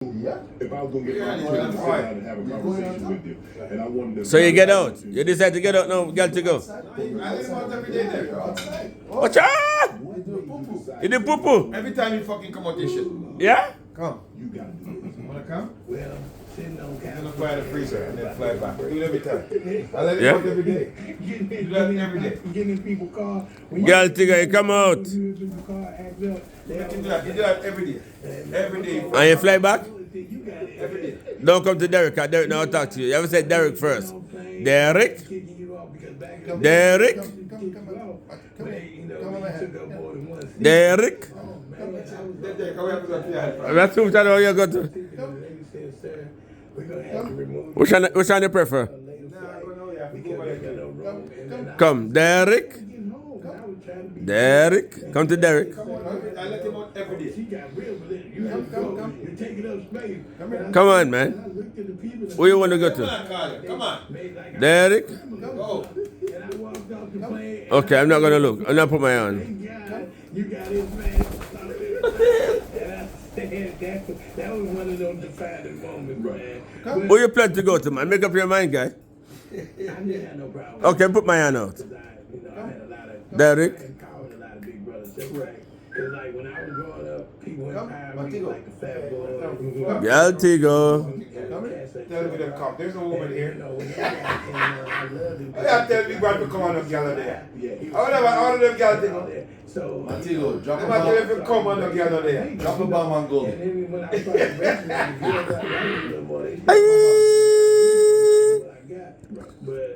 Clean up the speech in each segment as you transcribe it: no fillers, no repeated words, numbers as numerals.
Yeah. If I was gonna get my children to sit down and have a conversation with you, and I wanted to. So you get out. You decide to get out now, Galtigo. I let him out every day there. Watch out! You do poo-poo. Every time you fucking come out this shit. Yeah? Come. You gotta do this. Wanna come? Well, sitting on I'm gonna fly in the freezer and then fly back. Do it every time. I let him Yeah? out every day. Do that every day. Getting in people's car. Galtigo, you come out. You do that every day. Every day. And you fly back? Every day. Don't come to Derek, because Derek now talk to you. You ever say Derek first? Derek? Derek? Derek? That's who how you go to. Which one you prefer? Come, Derek. Derek. Come to Derek. I let him out every day. Come on, man. Where you want to go to? Come on. Derek? Go. Okay, I'm not going to look. I'm not put my on. You got it, man. That was one of those defining moments, man. Where you plan to go to, man? Make up your mind, guy. I didn't have no problem. Okay, put my hand out. I had a lot of. Derek? I called a lot of big brothers. That's right. Because, like, when I was growing up, people empowered me like the fat boy. Galtigo. Tell me them come. There's a woman here. I love them. I tell me about to come on them gal there. All of them gal there. So, Galtigo, drop a Them I tell bomb. them come on them gal there. Drop a bomb on gold. and then when I started wrestling, the girls got a little more. They Aye. what I got. But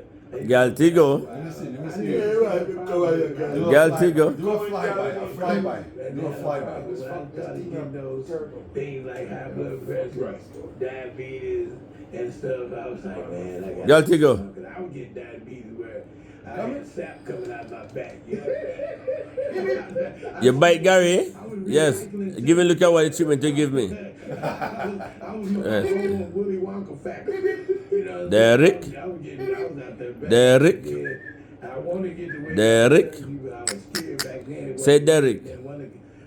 Galtigo. Let me see. Galtigo. Do a flyby. Do a flyby. When I started getting those things like high blood pressure, diabetes, and stuff, I was like, man, I got Galtigo. Because I would get diabetes where I had sap coming out my back. You know? You bite Gary? Yes. Give me a look at what the treatment you give me. I was on Willy Wonka factor. You know, Derek? I was out there back Derek? then. I wanted to get the way Derek? I was scared back then. Say Derek. And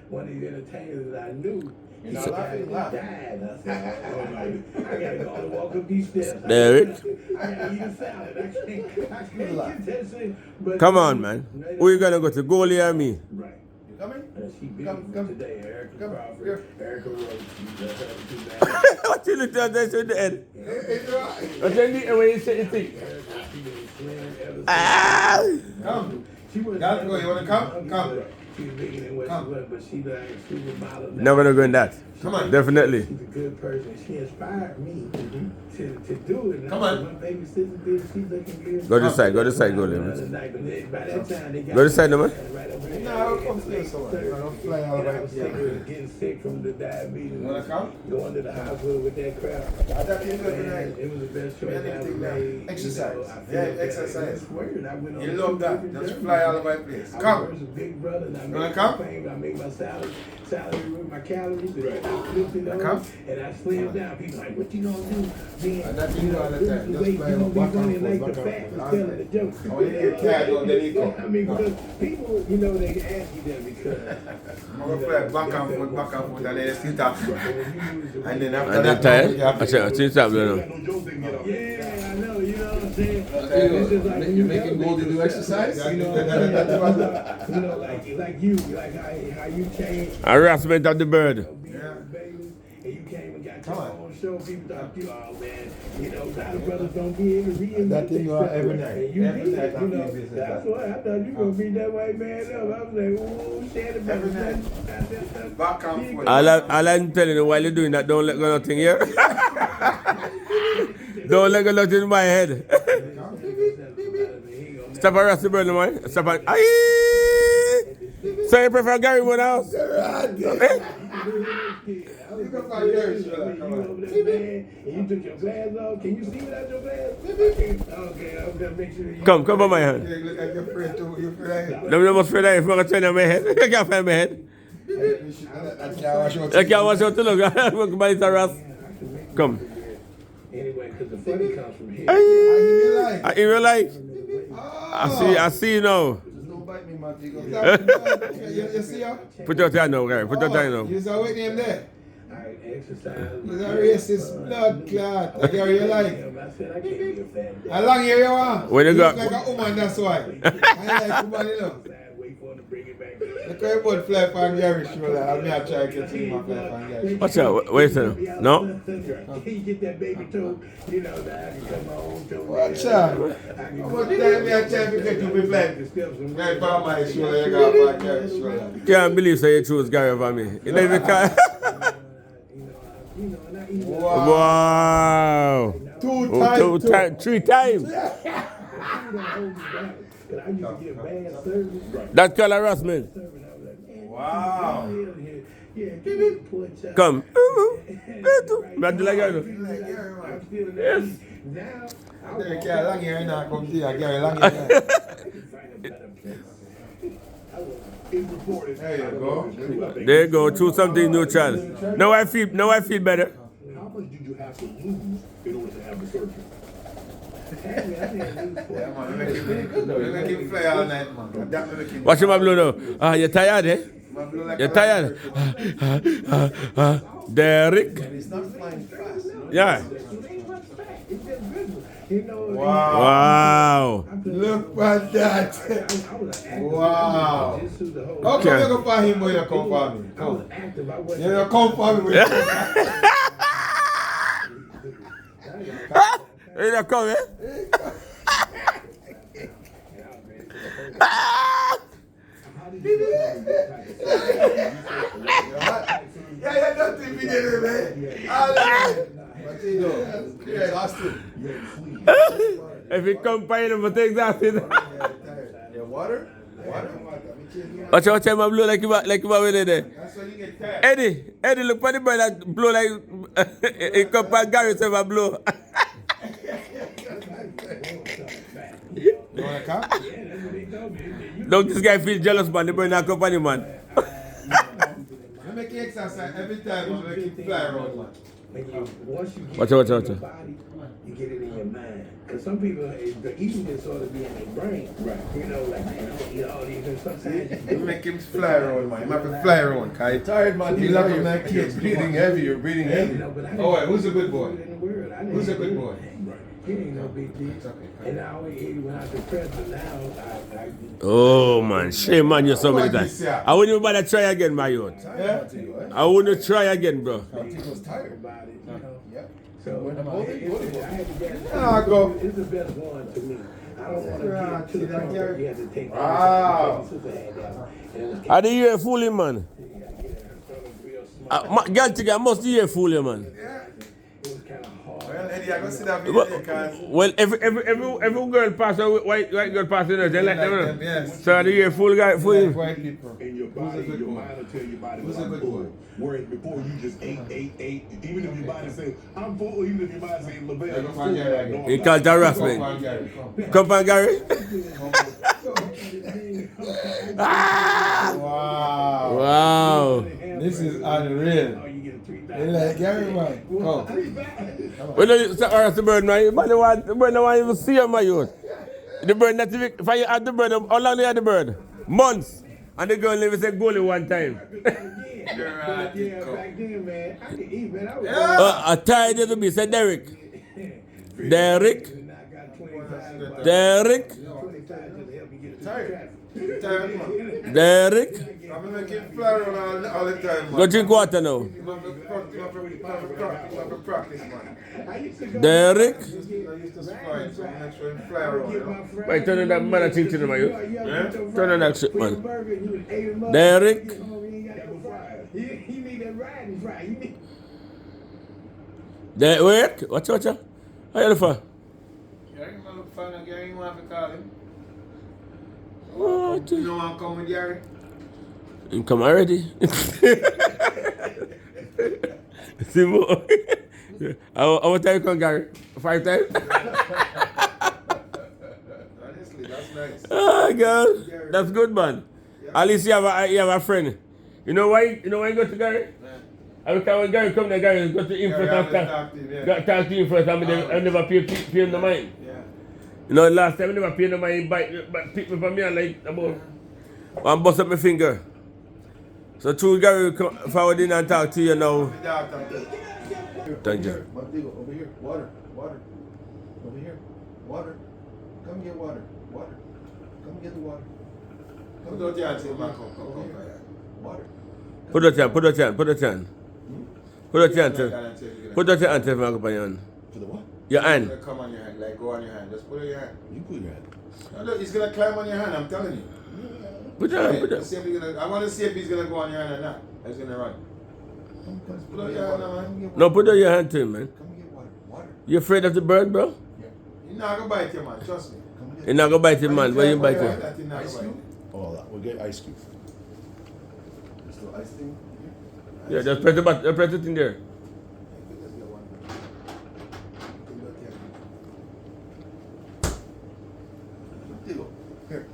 one of the entertainers that I knew, he died. I said, oh, I gotta go and walk up these steps. Derek? I gotta eat a salad. I can't get that shit. But Come on, man. Who you gonna go to? Goalie or me? Right. Come in. She beat Come today, Erica Come Crawford, here. Erica Rose. What you look at that in the head? What you need when you say it? Ah! Come. She was Galtigo, you wanna come? Come. She was bigger than what she was, but she was modeled. Never gonna go in that. Come on. Definitely. She's a good person. She inspired me to do it. Come on. My baby sister did. She's looking good. Go this side, goalie, man. By that time, they got Go this side, no, man. right over there. No, I'll come to you somewhere. I'll fly all the I way. was getting sick from the diabetes. You wanna come? Going to the hospital with that crap. Man, it was the best choice I ever made. Exercise. You know, I feel Yeah, that. exercise. It's weird. I went on You love that. Just fly all over the place. I Come. was a big brother. And I wanna made come? my fame. I made my salary with my calories. And I flipped it over, Come? and I slimmed down. People like, what you gonna do? Man, And that you do all the this time. is the Just way fly you gonna back be and running forth, like back the and fat forth. was telling the joke. I want to get tired on the ego. I mean, because people, you know, they ask you that because. I'm gonna fly back and forth, and then still talk. And then after And then that, tired? you have I to- said, stop, no. Yeah, I know, you know what I'm saying? It's just like when You're making Goldie do exercise? You know, like you, like how you changed. Harassment of the bird. Baby, and you came and got your own show. People thought you, oh man, you know, a lot of brothers don't be able to reinvent That thing you are themselves. every night. And you Every did, night you I'm know. doing business That's like why I thought you gonna beat that white man up. I was like, ooh, Shannon, Every night. Back and forth. All I'm telling you while you're doing that, don't let go nothing here. Don't let go nothing in my head. Stop harassing the bird, man. Stop it. Aye! So you prefer Gary Woodhouse? You took your glasses off. Can you see without your glasses? Okay, I'm gonna make sure you. Come on my hand. You look like you're afraid to. You're afraid. Let me must feel that if I'm going to turn on my head. I can't find my head. I can't watch out to look. Everybody's harassed. Come. Anyway, because the funny comes from here. I in real life. I see you now. Don't bite me, Galtigo. You see her? Put your hand now, Gary. Put your hand now. You saw what name there? I exercise. He's a racist blood clot. I get you like. I said I can't be a fat dad. How long here you want? When you You got- look like a woman, that's why. I like woman, you know. Wait for him to bring it back. Look how you both fly from Gary's shoulder. I mean, I try to catch him my fly from Gary's. Watch out. Wait a second. No? You get that baby too, you know, that I can come home to. Watch out. How much time me I try to get you with fly? Right by my shoulder, you got my Gary's shoulder. Can't believe so you choose Gary over me. You never can. Wow. Two times. 3 times. That's called harassment. Wow. Come. I do like that. Yes. They can't long hair now come to you. Gary long hair. There you go. There you go. Choose something neutral. Now I feel better. How much did you have to lose in order to have the surgery? Yeah, man, we make him fly all night, man. That we make him. Watch him blow now. Ah, you tired, eh? Man blow like You a tired? Derek. He's not flying fast. Yeah. Wow. Wow. Look at that. Wow. How come you go for him when you come for me? Come. You don't come for me when you come for me. You don't come, eh? Yeah, don't think we did it, man. All right. What you do? You're exhausted. If you come by him, but exhausted. Yeah, water? Water? Watch out, him blow like you over there. That's why you get tired. Eddie, look for the boy that blow like he come by Gary so blow. You want a cup? Don't this guy feel jealous, man? The boy not company, man. You make you exercise every time you make it fly around, man. Once you get Watch it out. in your body, you get it in your mind. Because some people, the eating disorder be in their brain. Right. You know, like, man, I'm going to eat all these. And sometimes You make him fly around, man. You make him fly around. Cause you're tired, man. You like him like kids. Breathing heavy. You're breathing heavy. Oh, wait. Who's a good boy? Who's a good boy? It ain't no big deal. And I always eat when I was depressed, but now I Oh man, shame on you so many times. I wouldn't even bother try again, my youth. Yeah? I wouldn't try again, bro. He was tired. about it, you know. Yeah. So I had to get Ah, go. It's the best one to me. I don't want to get to the point where you have to take Wow. sister had that one. And it was I did hear fooling, man. Galtigo, I must hear fooling, man. kind of hard. Well, Eddie, I go see that video because Well, every girl pass a white girl pass in they like them. yes. So I did hear fool guy, Like fool. white people. And your body, Who's a good your boy? mind will tell your body Who's well, a I'm good full. boy? Whereas before you just ate. Even if your body says, I'm full, even if your body says, LaBelle, Go I'm find full. Gary again. No, He I'm called not. harassment. Come on, Gary, come. Come on, Gary. Wow. Wow. This is unreal. Oh, you get a 3,000. They like Gary, man. Come. When you start harass the bird, man, the bird don't want even see him, my youth. The bird, not even, if I had the bird, how long they had the bird? Months. And the girl never said goalie one time. Yeah, back then, man, I could eat, man. I was I tired of the beast. Said Derek. Derek. and I got 25. Derek. 25 just to help me get to the Tired. traffic. Tired, man. Derek. I'm gonna make him fly around all the time, man. Go drink water now. You have to practice, man. I used to go Derek. I used to fly, so I'm make sure him fly around, you know. Wait, turn on that man a thing to them, you. Turn on that shit, man. Derek. Derek. You need that riding fry. You need. Derek. Watch out. How you look for? Gary, man, look fine, Gary, you want to call him? What? You know I'm coming, Gary? You come already? See more. How much time you come, Gary? 5 times? Honestly, that's nice. Oh God, that's good, man. At least you have a friend. You know why? You go to Gary? Every time when Gary come there, Gary go to him Gary, first I and always talk to him, yeah. talk to him first. I never pay him the mind. Yeah. You know, last time I never paid him the mind. He pick me from me and like about one bust up my finger. So true, Gary, come forward in and talk to you now. Thank you. Galtigo, over here. Water. Water. Over here. Water. Come get water. Water. Come get the water. Put out your hand, say, man, come. Water. Put out your hand. Put out your hand. Put out your hand. Put out your hand. Put out your hand. Put your hand. For the what? Your hand. Come on your hand, like go on your hand. Just put it on your hand. You put your hand. No, look, he's gonna climb on your hand, I'm telling you. Put your hand. Put your I want to see if he's gonna go on your hand or not. Or he's gonna run. Put out your hand, man. No, put out your hand to him, man. Come get water. Water. You afraid of the bird, bro? He's not gonna bite you, man. Trust me. You're not gonna bite him, man. Where you bite him? Ice cube? Oh, we'll get ice cube. There's still ice thing here? Yeah, just press the button. Just press it in there. Galtigo, here.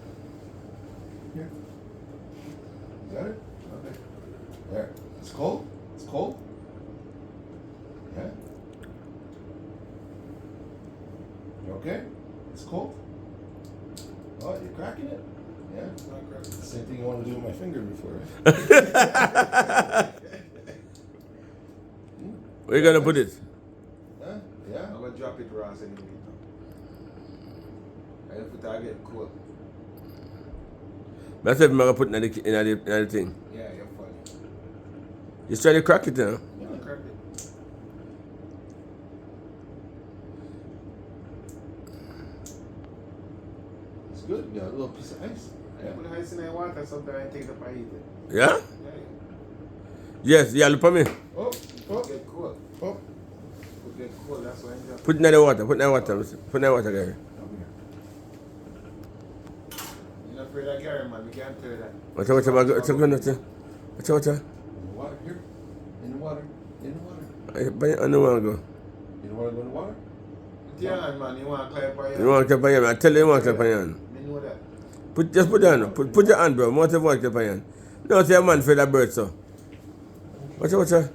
Here. You got it? Okay. There. It's cold? It's cold? Yeah? You okay? It's cold? Oh, you're cracking it? Yeah? It's not cracking. It's the same thing you want to do with my finger before, right? Where you gonna put it? Huh? Yeah? I'm gonna drop it Ross anyway. I have to target cool. That's what I'm gonna put in the thing. Yeah, you're funny. You're trying to crack it, huh? Yeah, crack it. It's good. You got a little piece of ice. I put the ice in the water sometimes I take it up and eat it. Yeah? Yeah. Yes, yeah, look for me. Oh, oh, Get cool. oh. Get cool, that's why I enjoy. Put it in the water. Put it in the water. Put it in the water, Gary. You're not afraid of Gary, man. We can't tell you that. Watch out, watch out, watch out, watch out. Watch out, watch out. In the water here. In the water. In the water. I don't want to go. You don't want to go in the water? With your hand, man. You want to climb up on your You want to clap on your hand. I tell you, you want to clap on your hand. I know that. Just put your hand. Put your hand, bro. More than one clap on your hand. Don't say a man afraid of bird, so. Watch out, watch out.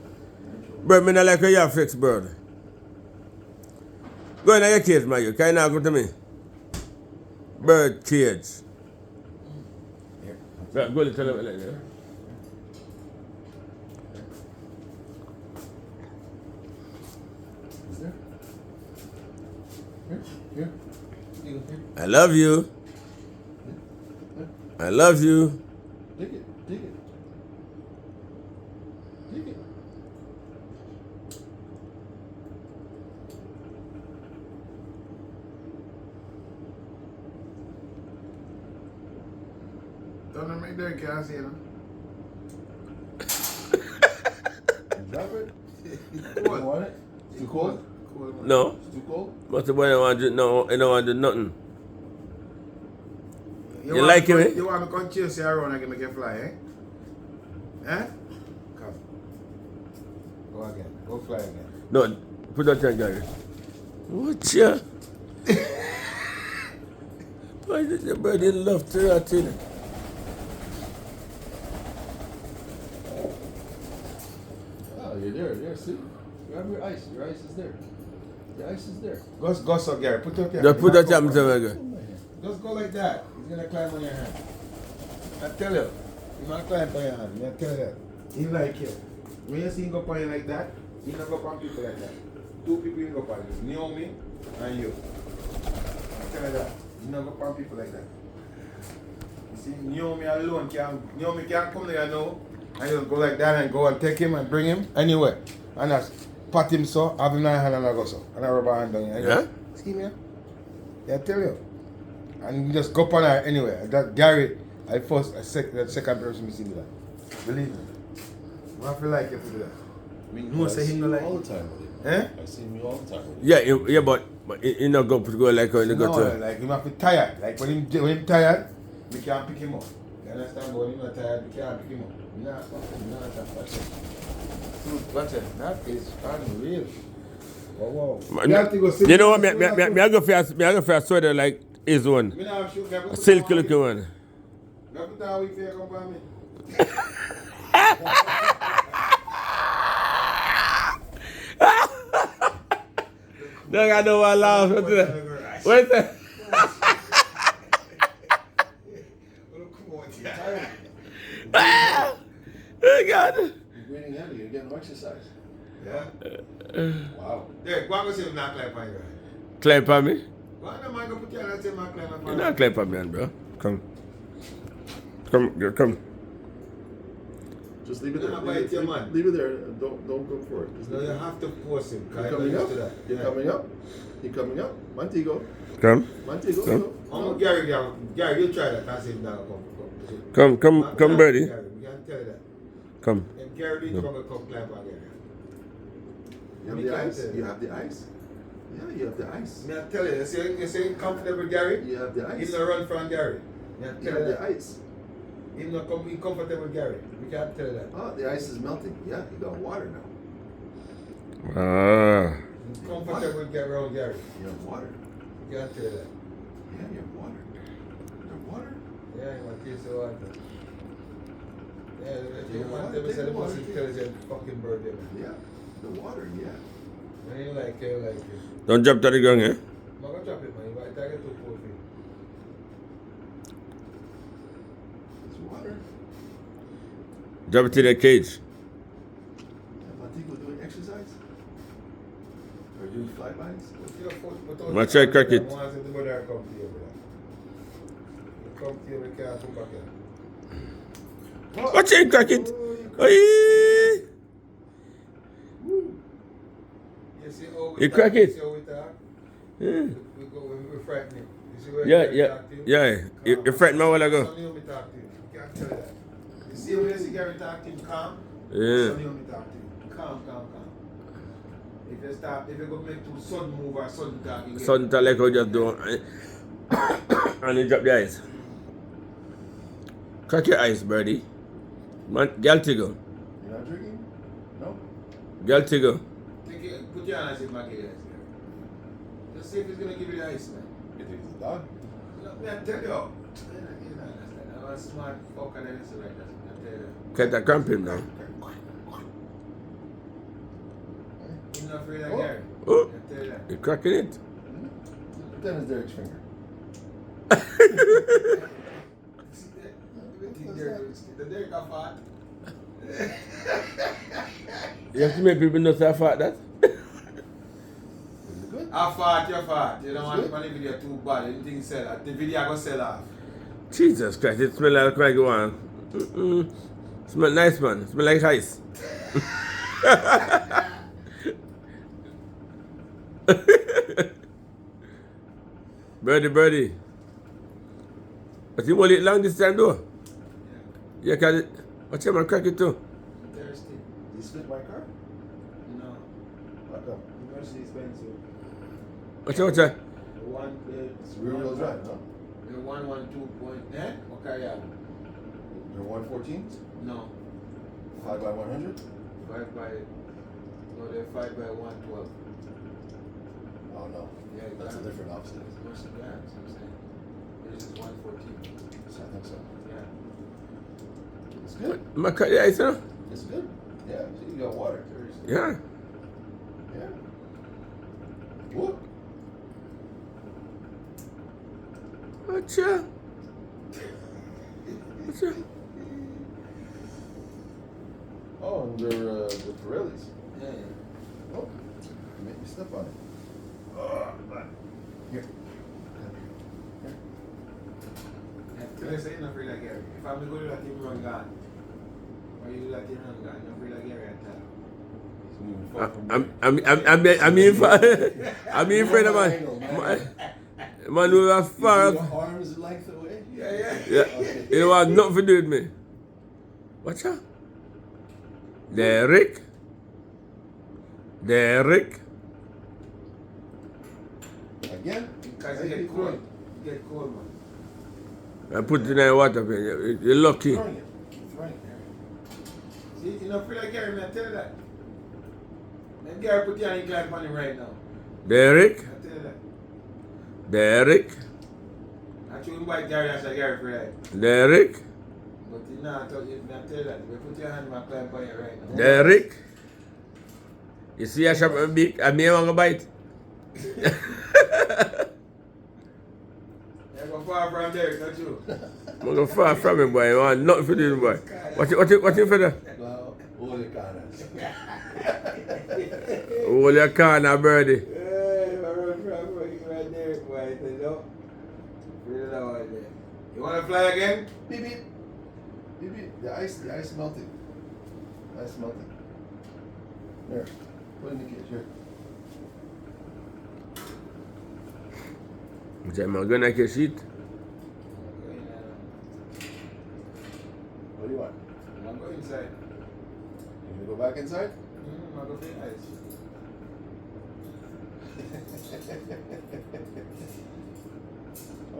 Bird, me not like a yard fix bird. Go in your cage, man. You can't now come to me. Bird cage. Here. Right, go to tell him like that. Is there? Here. Here. Here. I love you. I love you. Dig it. Dig it. Dig it. Don't make that can't see them. Drop it. You Cool. want it? It's too cold? Cool, man. No. It's too cold? But the boy don't want to do, no, he don't want to do nothing. You want like me him, to- eh? You want me to come chase you around and make you fly, eh? Eh? Come. Go again. Go fly again. No, put that thing, Gary. What ya? Why did the bird in love to that thing? Oh, you're there. There, see? Grab your ice. Your ice is there. The ice is there. Go so Gary. Put up your Just put that thing, Mr. Mega. Just go like that. He's gonna climb on your hand. I tell you. He's gonna climb on your hand. I tell you that. He like you. When you see him go on you like that, he don't go on people like that. Two people he go on you. Naomi and you. I tell you that. He don't go on people like that. You see, Naomi alone can't come there now and just go like that and go and take him and bring him anywhere. And just pat him so, have him in hand and I go so. And I rub her hand down here. Yeah? See me? Yeah, I tell you. And you just go on her anywhere. That Gary, the second person to see me that. Believe me. I feel like you to do that. I mean, no, say him no like. all the time with it. Eh? I see me all the time with it. Yeah, but you not go like when you go No, to. like him have to tired. Like when him tired, we can't pick him up. You understand? But when he's not tired, we can't pick him up. Nah, watch it. Dude, watch it. That is unreal. Wow. You know what? Me I go for a sweater like his one. Me not shoot, me A silky looking one. Me put that week for you come by me. Look, I know what laugh. What's that? exercise. Yeah? Wow. Derek, go and go see him not climb on you. Climb for me? Go on, man, go put your hand and say, man, climb on You you. not climb for me, bro. Come. Come, girl, come. Just leave it No, there. no, but it's your man. Leave it there. Don't go for it. Just No, leave you it. have to force him. You're You're coming used up. to that. You're Yeah. coming up. You're coming up. Montego. Come. Montego. Come. Go. Oh, Gary, you try that. That's him now. Come, birdie. Gary, we can tell you that. Come. If Gary didn't come climb on Gary. You have We the can't ice. tell You have the ice. Yeah, you have the ice. Me I tell you, you say comfortable Gary? You have the He's ice. not run from Gary. Me I You tell have you the that. ice. He's not comfortable Gary. We can't tell you that. Oh, the ice is melting. Yeah, you got water now. Ah. He's comfortable around Gary. You have water. We can't tell you that. Yeah, you have water. You have water. Yeah, he want to taste the water. Yeah, if you Take want water, to take say the water, most take intelligent fucking bird ever. Yeah, the water. Yeah. When you like it, you like it. Don't jump to the ground, eh? I'm going to drop it, man. You might take it to 4 feet. It's water. Drop it in the cage. Montego doing exercise? Or doing flybys? Put your foot, put out Let's your try crack hand, it. and once the brother come to you, brother. You come to you, we can't come back here. Watch it, crack it. Oi. You see how we You talk, crack you it. see how we talk? Yeah. We go when we frighten him. You see where Yeah, we yeah, talk to him? yeah. You frightened me a while ago. Sonny when we talk to him. You can't tell you that. You see when you see Gary talk to him, calm? Yeah. Sonny when we talk to him. Calm. If you go make too sudden move or sudden talk, you get Something like how just do. And you drop the ice. Crack your ice, birdie. Man, Galtigo. You're not drinking? No? Galtigo. Put your hand as if I give you ice. Just see if he's going to give you the ice, man. You think it's a dog? Look, man, I tell you. You don't understand. I'm a smart fucker than this right now. I tell you. Can't I cramp him now? He's not afraid of Oh. Gary. Oh. I tell you that. You're cracking it. Pretend it's Derek's finger. The Derek are fat. You have to make people know so fat that. Is it good? How fat, you're fat. You don't want to the video too bad. You think sell that. The video going to sell off. Jesus Christ, it smells like marijuana. Smell nice, man. Smell like ice. Birdie. But you want it long this time though? Yeah, cause it. Watch him and crack it too. Thirsty. Did you spit my car? No. How come? University expensive. Watch out. The one, It's rear wheel drive, no? the 112 point, okay, yeah. They're 114s? No. 5 by 100? 5 by, no, they're 5 by 112. Oh no. Yeah, That's a exactly. different opposite. Yeah, that's what I'm saying. This is 114. So I think so. Yeah. It's good. Am I cut the ice now? It's good. Yeah, see, you got water. Yeah. Yeah. Whoop. Watcha. Oh, and they're the Pirellis. Yeah. Oh, you made me step on it. Oh, man. Here. Yeah, you say you're not afraid of Gary. If I'm going to let him run gone, or you let him run gone, you're afraid of Gary at that. I mean, friend of mine. Man, who was far. Your arms length away? Yeah. Yeah. Okay. You know what? Nothing to do with me. Watch out. Derek. Again? Because you get cold. You get cold, man. I put it in the water. You're lucky. Keep throwing it. Keep throwing it. See, you're not afraid of Gary, man. I tell you that. And Gary put your hand climb on him right now. Derek. I tell you that. I told him about Gary, I said Gary for that. Derek. But you know, I tell you that. You put your hand on my climb on you right now. Derek. You see I shop a big, I may want to bite. You go far from Derek, not you. I'm going far from him, boy. I want nothing to do with him, boy. Watch it for that. Well, all the caras. Hold your corner, birdie. Hey, right there, boy. No. Really low right there. You want to fly again? Beep beep. Beep beep. The ice melting. Ice melting. There. Put in the cage here. I'm gonna catch it. What do you want? I'm going inside. You gonna go back inside? I'm going to the ice.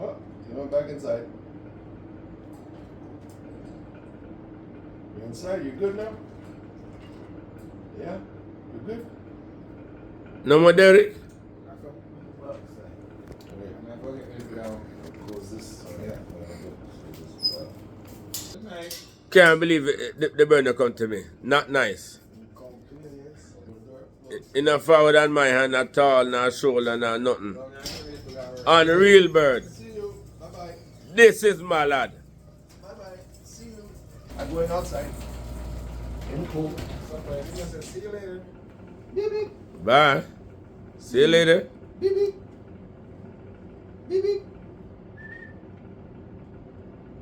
Oh, you went back inside. You're inside. You're good now? Yeah? You're good? No more Derek? Close this. Yeah. Good night. Can't believe it, the bird no come to me. Not nice. In a forward on my hand, not tall, not shoulder, not nothing. Unreal bird. See you. Bye-bye. This is my lad. Bye-bye. See you. I'm going outside. In the cold. See you later. Beep beep. Bye. See you later. Beep beep. Beep beep.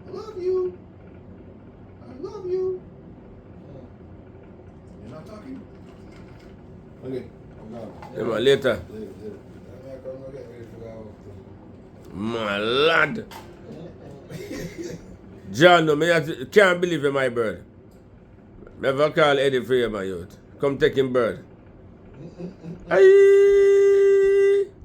I love you. I love you. You're not talking. Okay. I'm gone. Yeah, man, later. Later. My lad. John, no, can't believe in my bird. Never call Eddie for you, my youth. Come take him bird. Aye.